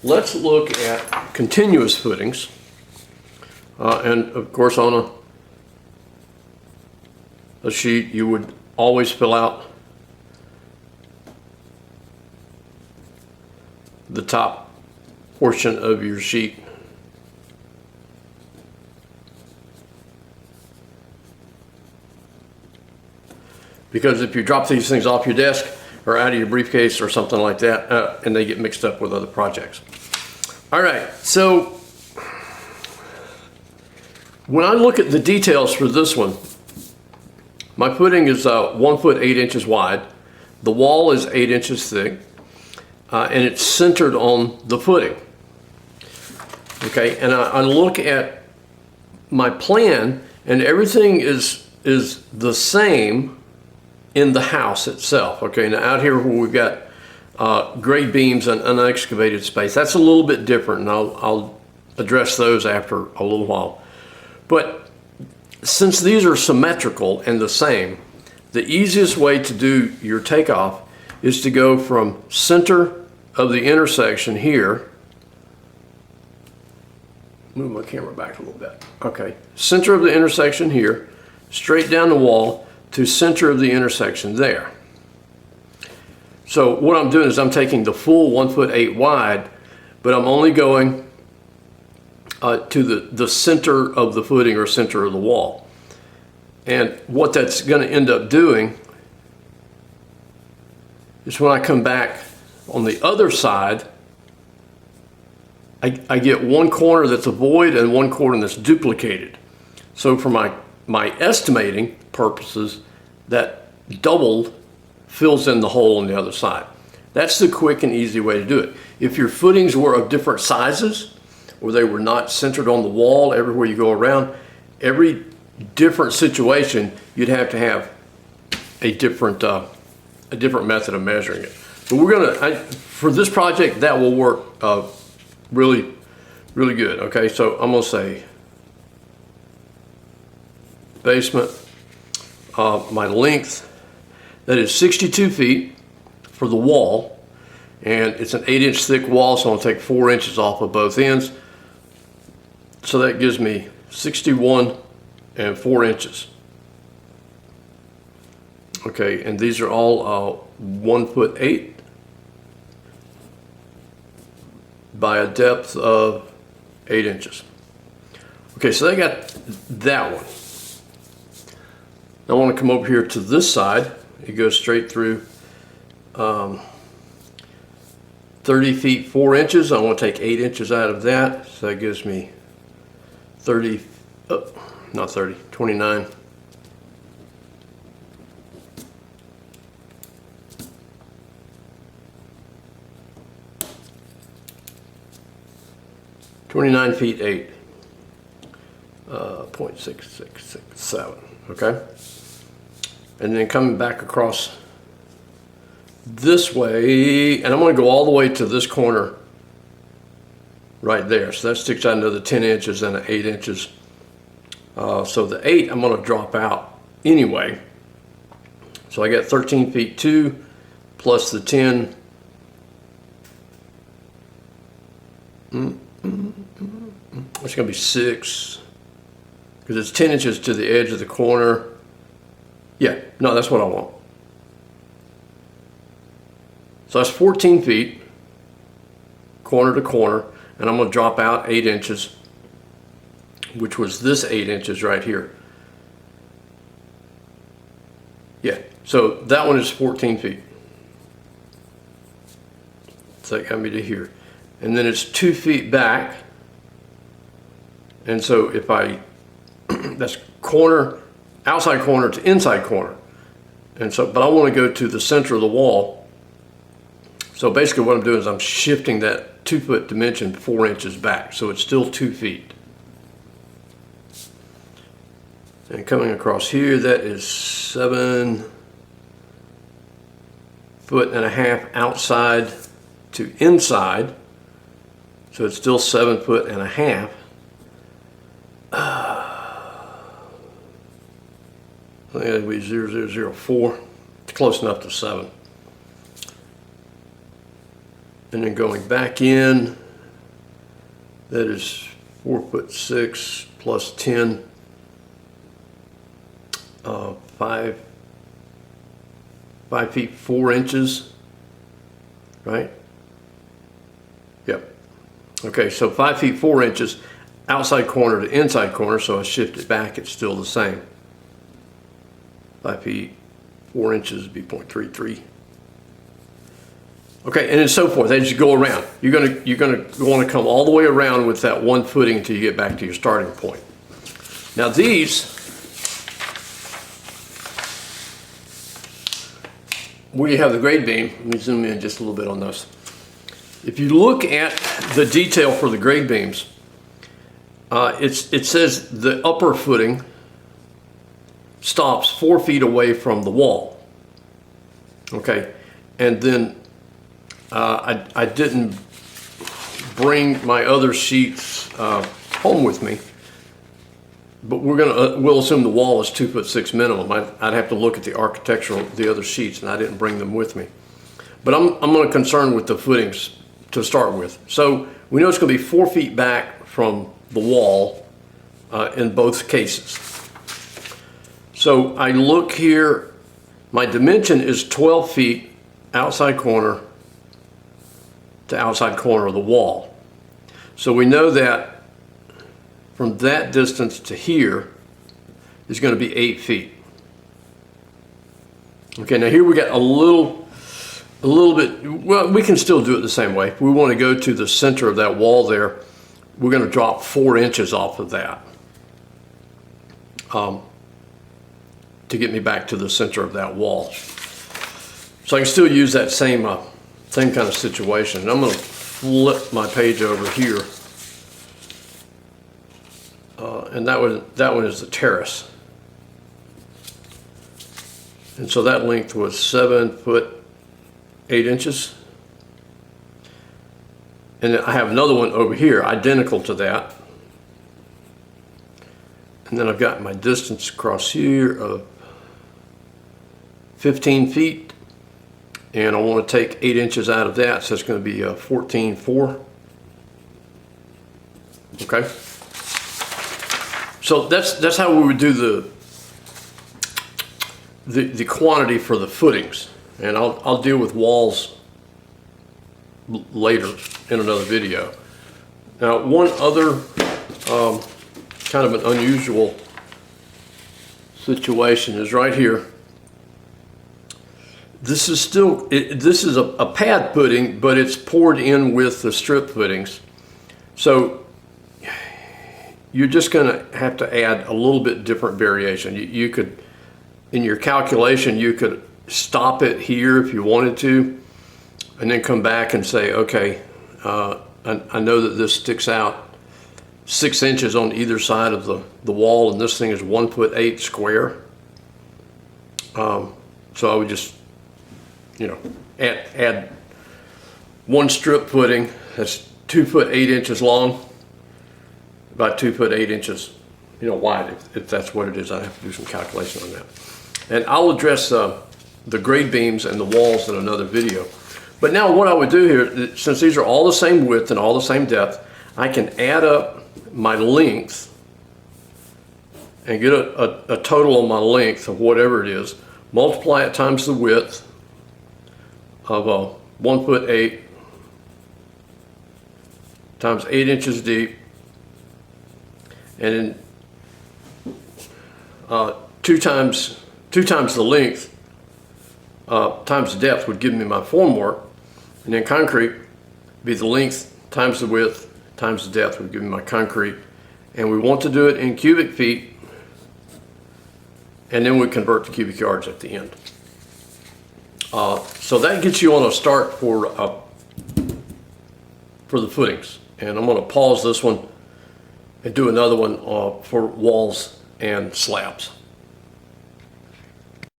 let's look at continuous footings. And of course on a sheet you would always fill out the top portion of your sheet. Because if you drop these things off your desk or out of your briefcase or something like that, and they get mixed up with other projects. All right, so when I look at the details for this one, my footing is 1 foot 8 inches wide. The wall is 8 inches thick, and it's centered on the footing. Okay, and I look at my plan, and everything is the same in the house itself. Okay, now out here where we've got grade beams and unexcavated space, that's a little bit different, and I'll address those after a little while. But since these are symmetrical and the same, the easiest way to do your takeoff is to go from center of the intersection here. Move my camera back a little bit. Okay, center of the intersection here, straight down the wall to center of the intersection there. So what I'm doing is I'm taking the full 1 foot 8 wide, but I'm only going to the center of the footing or center of the wall. And what that's going to end up doing is when I come back on the other side, I get one corner that's a void and one corner that's duplicated. So for my estimating purposes, that doubled fills in the hole on the other side. That's the quick and easy way to do it. If your footings were of different sizes, or they were not centered on the wall everywhere you go around, every different situation, you'd have to have a different method of measuring it. But we're gonna, for this project, that will work really, really good. Okay, so I'm gonna say basement, my length, that is 62 feet for the wall, and it's an 8 inch thick wall, so I'm gonna take 4 inches off of both ends. So that gives me 61 and 4 inches. Okay, and these are all 1 foot 8 by a depth of 8 inches. Okay, so they got that one. Now I want to come over here to this side. It goes straight through 30 feet 4 inches. I want to take 8 inches out of that, so that gives me 30, oh, not 30, 29. .667, okay? And then coming back across this way, and I'm gonna go all the way to this corner right there. So that sticks out another 10 inches and 8 inches. So the 8 I'm gonna drop out anyway. So I got 13 feet 2 plus the 10. It's gonna be 6, because it's 10 inches to the edge of the corner. Yeah, no, that's what I want. So that's 14 feet, corner to corner, and I'm gonna drop out 8 inches, which was this 8 inches right here. Yeah, so that one is 14 feet. So that got me to here. And then it's 2 feet back. And so if I, that's corner, outside corner to inside corner. And so, but I want to go to the center of the wall. So basically what I'm doing is I'm shifting that 2 foot dimension 4 inches back. So it's still 2 feet. And coming across here, that is 7.5 feet outside to inside. So it's still 7.5 feet. I think that'd be 0.004. It's close enough to 7. And then going back in, That is 4'6" plus 10, 5 feet 4 inches, right? Yep. Okay, so 5 feet 4 inches, outside corner to inside corner, so I shift it back, it's still the same. 5 feet 4 inches would be 0.33. Okay, and then so forth. As you go around, you're gonna want to come all the way around with that one footing until you get back to your starting point. Now these, where you have the grade beam, let me zoom in just a little bit on this. If you look at the detail for the grade beams, it says the upper footing stops 4 feet away from the wall. Okay, and then I didn't bring my other sheets home with me, but we'll assume the wall is 2'6" minimum. I'd have to look at the architectural, the other sheets, and I didn't bring them with me. But I'm going to concern with the footings to start with. So we know it's going to be 4 feet back from the wall in both cases. So I look here, my dimension is 12 feet outside corner to outside corner of the wall. So we know that from that distance to here is going to be 8 feet. Okay, now here we got a little bit, well, we can still do it the same way. If we want to go to the center of that wall there, we're going to drop 4 inches off of that to get me back to the center of that wall. So I can still use that same kind of situation. And I'm going to flip my page over here. And that one is the terrace. And so that length was 7'8" And then I have another one over here, identical to that. And then I've got my distance across here of 15 feet. And I want to take 8 inches out of that, so it's going to be 14.4. Okay. So that's how we would do the quantity for the footings. And I'll deal with walls later in another video. Now, one other kind of an unusual situation is right here. This is still, this is a pad footing, but it's poured in with the strip footings. So you're just going to have to add a little bit different variation. You could, in your calculation, you could stop it here if you wanted to, and then come back and say, okay, I know that this sticks out 6 inches on either side of the wall, and this thing is 1'8" square. So I would just, add one strip footing that's 2'8" long, about 2'8" wide, if that's what it is. I have to do some calculation on that. And I'll address the grade beams and the walls in another video. But now what I would do here, since these are all the same width and all the same depth, I can add up my length and get a total on my length of whatever it is, multiply it times the width of 1'8" times 8 inches deep, and then 2 times the length times the depth would give me my formwork, and then concrete be the length times the width times the depth would give me my concrete. And we want to do it in cubic feet, and then we convert to cubic yards at the end. So that gets you on a start for the footings. And I'm going to pause this one and do another one for walls and slabs.